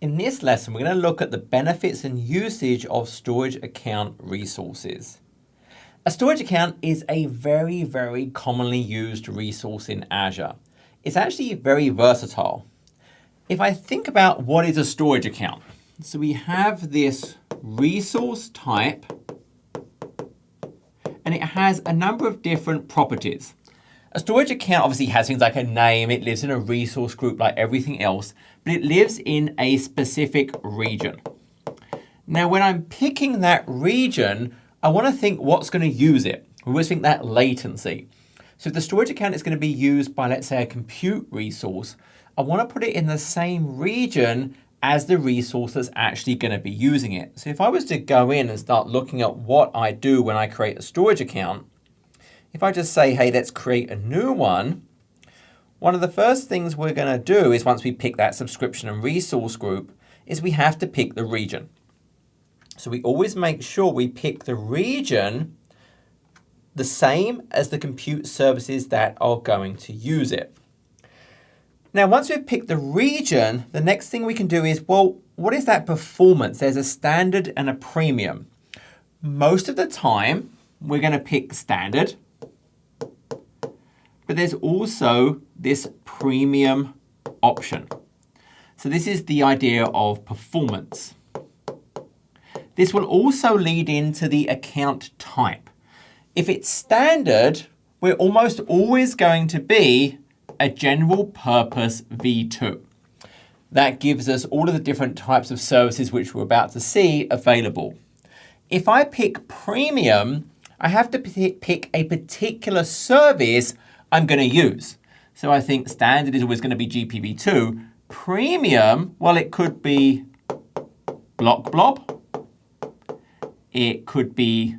In this lesson, we're going to look at the benefits and usage of storage account resources. A storage account is a very, very commonly used resource in Azure. It's actually very versatile. If I think about what is a storage account, so we have this resource type, and it has a number of different properties. A storage account obviously has things like a name, it lives in a resource group like everything else, but it lives in a specific region. Now, when I'm picking that region, I want to think what's going to use it. We always think that latency. So if the storage account is going to be used by, let's say, a compute resource, I want to put it in the same region as the resource that's actually going to be using it. So if I was to go in and start looking at what I do when I create a storage account, if I just say, hey, let's create a new one of the first things we're going to do is once we pick that subscription and resource group is we have to pick the region. So we always make sure we pick the region the same as the compute services that are going to use it. Now, once we've picked the region, the next thing we can do is, well, what is that performance? There's a standard and a premium. Most of the time, we're going to pick standard. But there's also this premium option. So this is the idea of performance. This will also lead into the account type. If it's standard, we're almost always going to be a general purpose V2. That gives us all of the different types of services which we're about to see available. If I pick premium, I have to pick a particular service I'm going to use. So I think standard is always going to be GPv2. Premium, well, it could be block blob. It could be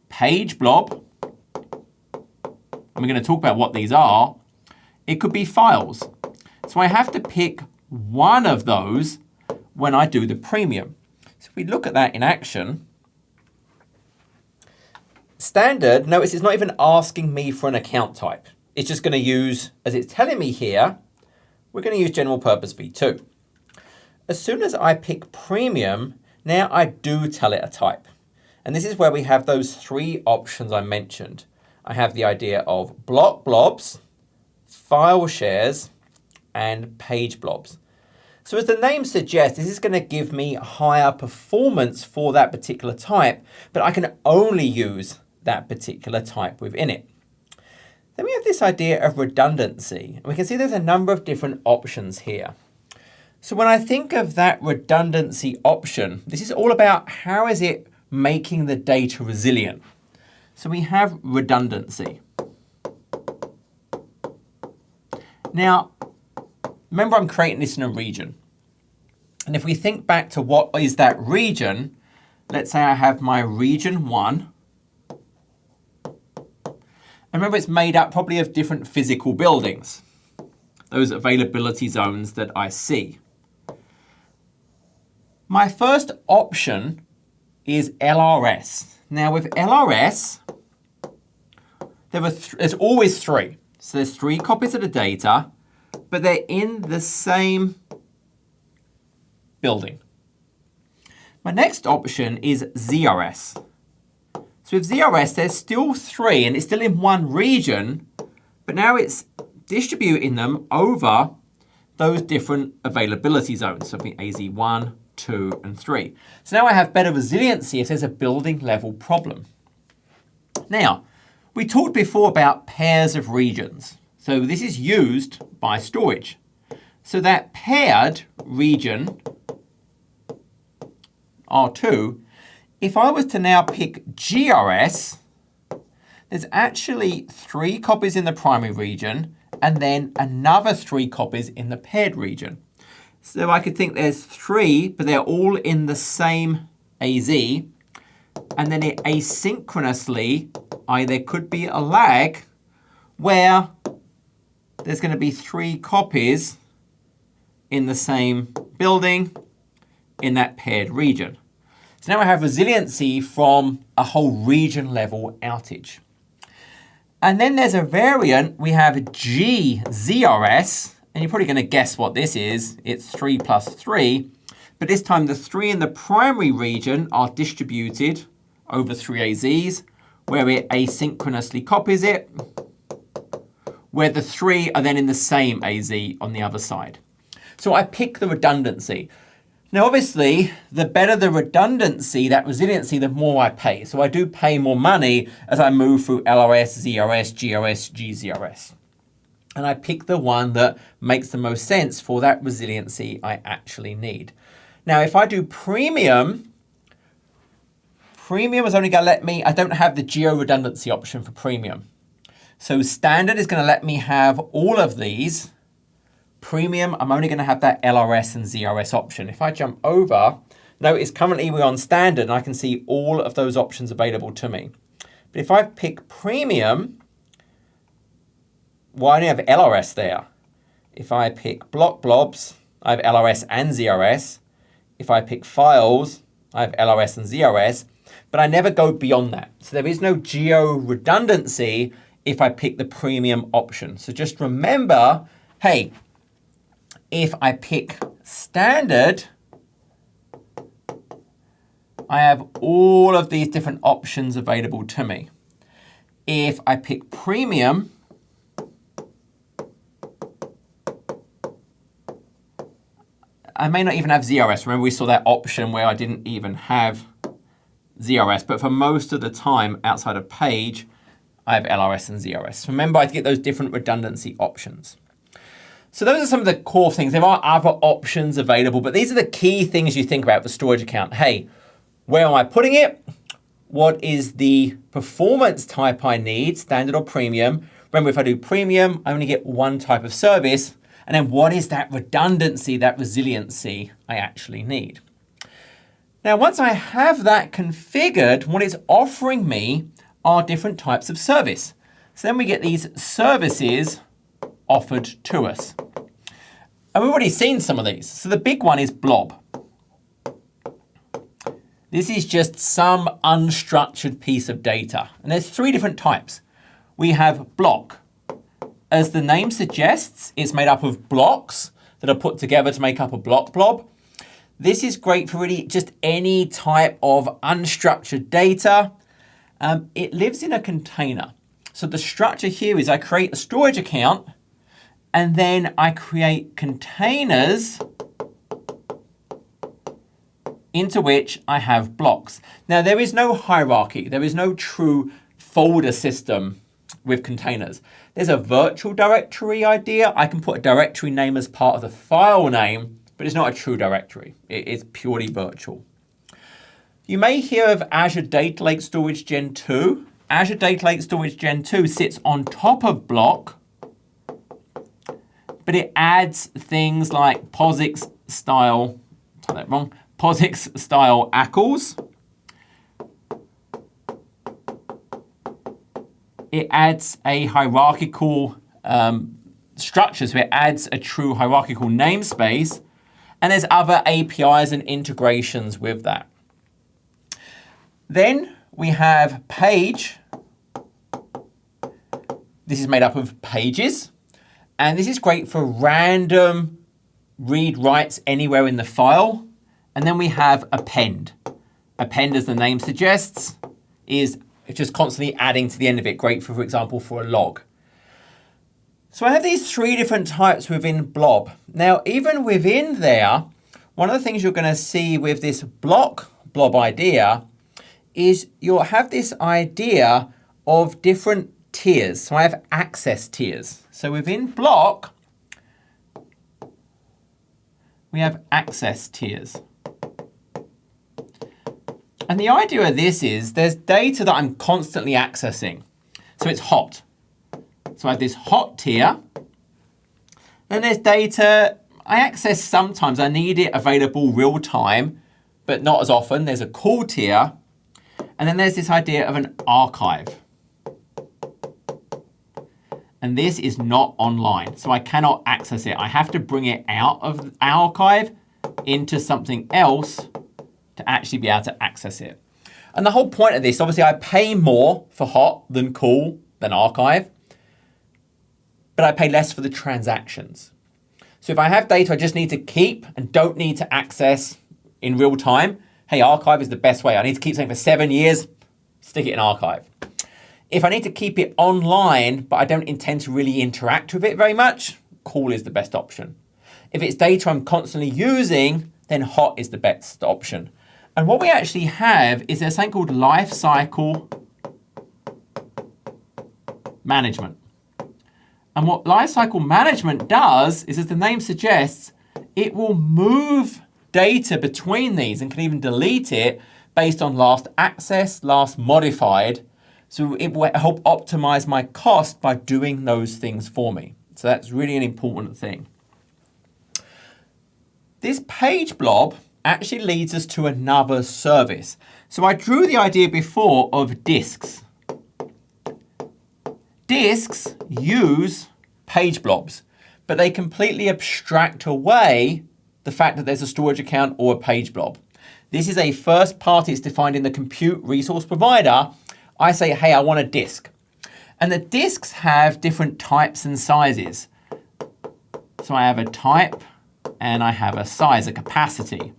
page blob. And we're going to talk about what these are. It could be files. So I have to pick one of those when I do the premium. So if we look at that in action, standard, notice it's not even asking me for an account type. It's just going to use, as it's telling me here, we're going to use general purpose v2. As soon as I pick premium, now I do tell it a type. And this is where we have those three options I mentioned. I have the idea of block blobs, file shares, and page blobs. So as the name suggests, this is going to give me higher performance for that particular type, but I can only use that particular type within it. Then we have this idea of redundancy. And we can see there's a number of different options here. So when I think of that redundancy option, this is all about how is it making the data resilient. So we have redundancy. Now, remember I'm creating this in a region. And if we think back to what is that region, let's say I have my region 1. And remember, it's made up probably of different physical buildings, those availability zones that I see. My first option is LRS. Now with LRS, there's always 3. So there's 3 copies of the data, but they're in the same building. My next option is ZRS. So with ZRS, there's still 3, and it's still in one region, but now it's distributing them over those different availability zones. So the AZ-1, 2, and 3. So now I have better resiliency if there's a building level problem. Now, we talked before about pairs of regions. So this is used by storage. So that paired region, R2, if I was to now pick GRS, there's actually 3 copies in the primary region and then another 3 copies in the paired region. So I could think there's 3, but they're all in the same AZ. And then it asynchronously, there could be a lag where there's going to be 3 copies in the same building in that paired region. So now I have resiliency from a whole region level outage. And then there's a variant, we have GZRS, and you're probably going to guess what this is. It's 3 plus 3. but this time the 3 in the primary region are distributed over 3 AZs, where it asynchronously copies it, where the 3 are then in the same AZ on the other side. So I pick the redundancy. Now, obviously, the better the redundancy, that resiliency, the more I pay. So I do pay more money as I move through LRS, ZRS, GRS, GZRS. And I pick the one that makes the most sense for that resiliency I actually need. Now, if I do premium, premium is only going to let me, I don't have the geo redundancy option for premium. So standard is going to let me have all of these. Premium, I'm only going to have that LRS and ZRS option. If I jump over, notice currently we're on standard and I can see all of those options available to me. But if I pick premium, well, I only have LRS there. If I pick block blobs, I have LRS and ZRS. If I pick files, I have LRS and ZRS, but I never go beyond that. So there is no geo redundancy if I pick the premium option. So just remember, hey, if I pick standard, I have all of these different options available to me. If I pick premium, I may not even have ZRS. Remember we saw that option where I didn't even have ZRS, but for most of the time outside of page, I have LRS and ZRS. Remember, I get those different redundancy options. So those are some of the core things. There are other options available, but these are the key things you think about for storage account. Hey, where am I putting it? What is the performance type I need, standard or premium? Remember, if I do premium, I only get one type of service. And then what is that redundancy, that resiliency I actually need? Now, once I have that configured, what it's offering me are different types of service. So then we get these services offered to us. And we've already seen some of these. So the big one is Blob. This is just some unstructured piece of data. And there's 3 different types. We have block. As the name suggests, it's made up of blocks that are put together to make up a block blob. This is great for really just any type of unstructured data. It lives in a container. So the structure here is I create a storage account and then I create containers into which I have blocks. Now there is no hierarchy. There is no true folder system with containers. There's a virtual directory idea. I can put a directory name as part of the file name, but it's not a true directory. It is purely virtual. You may hear of Azure Data Lake Storage Gen 2. Azure Data Lake Storage Gen 2 sits on top of Block, but it adds things like POSIX style, POSIX style ACLs. It adds a hierarchical structure, so it adds a true hierarchical namespace, and there's other APIs and integrations with that. Then we have page. This is made up of pages, and this is great for random read writes anywhere in the file. And then we have append. Append, as the name suggests, is just constantly adding to the end of it. Great for example, for a log. So I have these 3 different types within Blob. Now, even within there, one of the things you're going to see with this blob idea is you'll have this idea of different tiers. So I have access tiers. So within block, we have access tiers. And the idea of this is there's data that I'm constantly accessing. So it's hot. So I have this hot tier. Then there's data I access sometimes. I need it available real time, but not as often. There's a cool tier. And then there's this idea of an archive. And this is not online, so I cannot access it. I have to bring it out of archive into something else to actually be able to access it. And the whole point of this, obviously I pay more for hot than cool than archive, but I pay less for the transactions. So if I have data I just need to keep and don't need to access in real time, hey, archive is the best way. I need to keep something for 7 years, stick it in archive. If I need to keep it online, but I don't intend to really interact with it very much, cool is the best option. If it's data I'm constantly using, then hot is the best option. And what we actually have is there's something called lifecycle management. And what lifecycle management does is, as the name suggests, it will move data between these and can even delete it based on last access, last modified. So it will help optimize my cost by doing those things for me. So that's really an important thing. This page blob actually leads us to another service. So I drew the idea before of disks. Disks use page blobs, but they completely abstract away the fact that there's a storage account or a page blob. This is a first party. It's defined in the compute resource provider. I say, hey, I want a disk. And the disks have different types and sizes. So I have a type and I have a size, a capacity.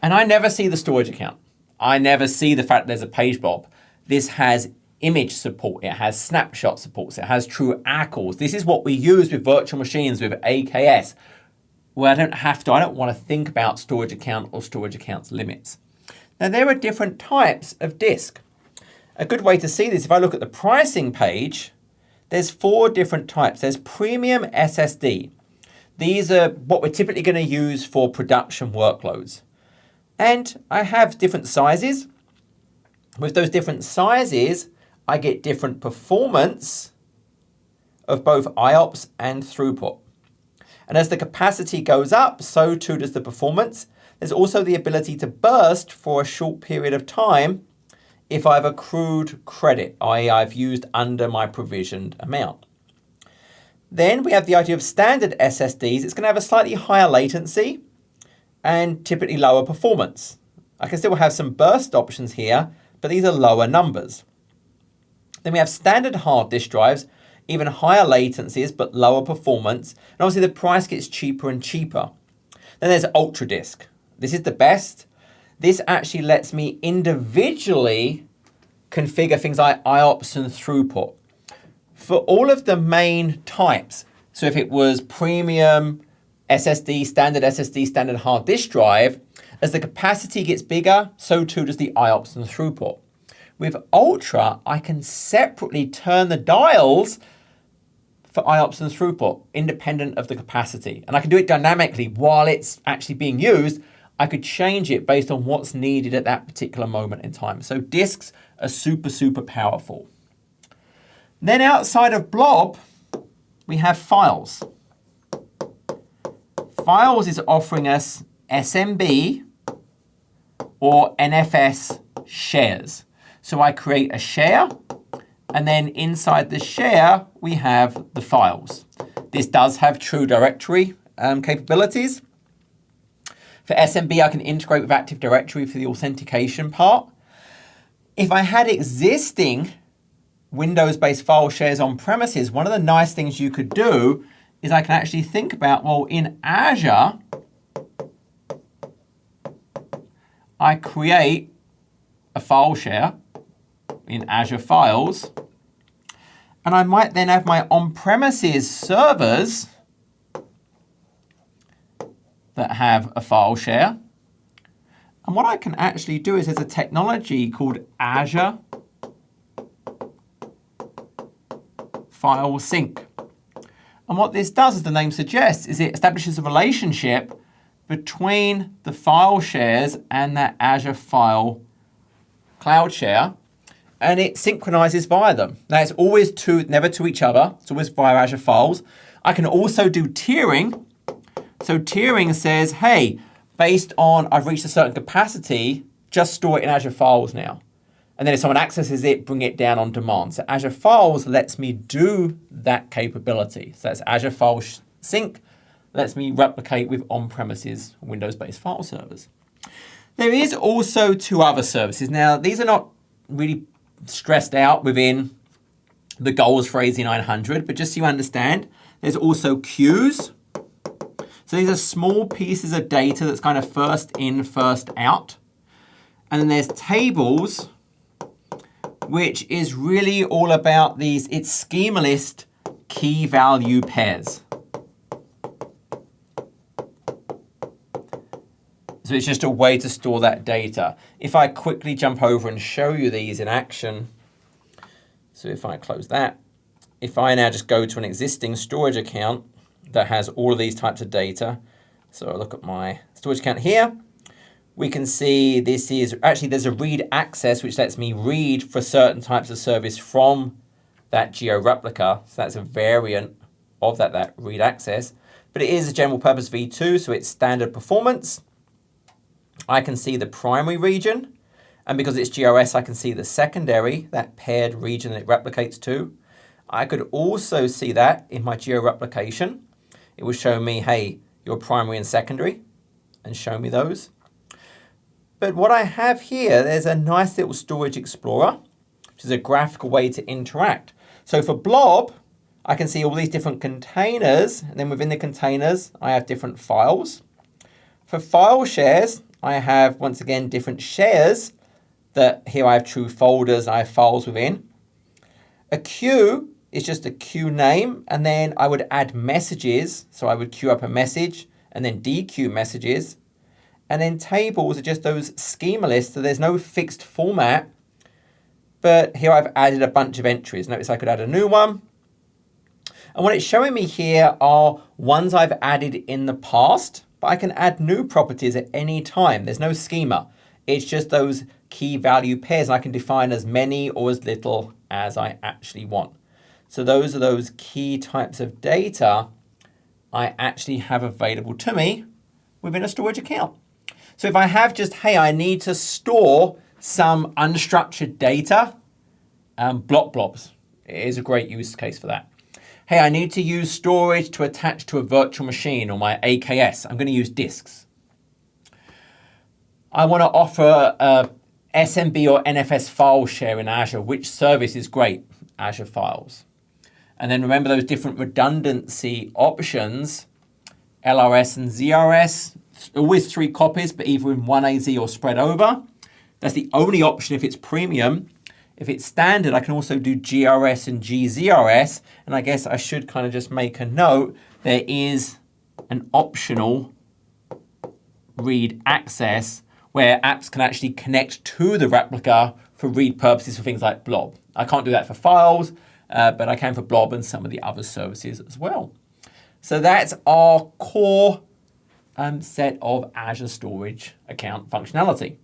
And I never see the storage account. I never see the fact that there's a page blob. This has image support. It has snapshot supports. It has true ACLs. This is what we use with virtual machines, with AKS, where I don't want to think about storage account or storage accounts limits. Now, there are different types of disk. A good way to see this, if I look at the pricing page, there's 4 different types. There's premium SSD. These are what we're typically going to use for production workloads. And I have different sizes. With those different sizes, I get different performance of both IOPS and throughput. And as the capacity goes up, so too does the performance. There's also the ability to burst for a short period of time if I've accrued credit, i.e. I've used under my provisioned amount. Then we have the idea of standard SSDs. It's going to have a slightly higher latency and typically lower performance. I can still have some burst options here, but these are lower numbers. Then we have standard hard disk drives, even higher latencies, but lower performance. And obviously the price gets cheaper and cheaper. Then there's Ultra Disk. This is the best. This actually lets me individually configure things like IOPS and throughput for all of the main types. So if it was premium SSD, standard hard disk drive, as the capacity gets bigger, so too does the IOPS and throughput. With Ultra, I can separately turn the dials for IOPS and throughput, independent of the capacity. And I can do it dynamically while it's actually being used. I could change it based on what's needed at that particular moment in time. So disks are super, super powerful. Then outside of Blob, we have Files. Files is offering us SMB or NFS shares. So I create a share, and then inside the share, we have the files. This does have true directory capabilities. For SMB, I can integrate with Active Directory for the authentication part. If I had existing Windows-based file shares on premises, one of the nice things you could do is I can actually think about, well, in Azure, I create a file share in Azure Files, and I might then have my on-premises servers that have a file share. And what I can actually do is there's a technology called Azure File Sync. And what this does, as the name suggests, is it establishes a relationship between the file shares and that Azure File Cloud Share, and it synchronizes via them. Now, it's always never to each other. It's always via Azure Files. I can also do tiering. So tiering says, hey, based on I've reached a certain capacity, just store it in Azure Files now. And then if someone accesses it, bring it down on demand. So Azure Files lets me do that capability. So that's Azure File Sync, lets me replicate with on-premises Windows-based file servers. There is also 2 other services. Now, these are not really stressed out within the goals for AZ-900, but just so you understand, there's also queues. So these are small pieces of data that's kind of first in, first out. And then there's tables, which is really all about these, it's schema list key value pairs. So it's just a way to store that data. If I quickly jump over and show you these in action, so if I close that, if I now just go to an existing storage account that has all of these types of data, so I look at my storage account here, we can see this is, actually there's a read access which lets me read for certain types of service from that geo replica. So that's a variant of that read access, but it is a general purpose v2, so it's standard performance. I can see the primary region, and because it's GRS, I can see the secondary, that paired region that it replicates to. I could also see that in my geo replication. It will show me, hey, your primary and secondary, and show me those. But what I have here, there's a nice little storage explorer, which is a graphical way to interact. So for Blob, I can see all these different containers, and then within the containers, I have different files. For file shares, I have, once again, different shares that here I have true folders, I have files within. A queue is just a queue name, and then I would add messages. So I would queue up a message and then dequeue messages. And then tables are just those schema lists, so there's no fixed format. But here I've added a bunch of entries. Notice I could add a new one. And what it's showing me here are ones I've added in the past, but I can add new properties at any time. There's no schema. It's just those key value pairs. And I can define as many or as little as I actually want. So those are those key types of data I actually have available to me within a storage account. So if I have just, hey, I need to store some unstructured data, block blobs is a great use case for that. Hey, I need to use storage to attach to a virtual machine or my AKS. I'm going to use disks. I want to offer a SMB or NFS file share in Azure. Which service is great? Azure Files. And then remember those different redundancy options, LRS and ZRS, always 3 copies, but either in one AZ or spread over. That's the only option if it's premium. If it's standard, I can also do GRS and GZRS. And I guess I should kind of just make a note, there is an optional read access where apps can actually connect to the replica for read purposes for things like Blob. I can't do that for files, but I can for Blob and some of the other services as well. So that's our core set of Azure Storage account functionality.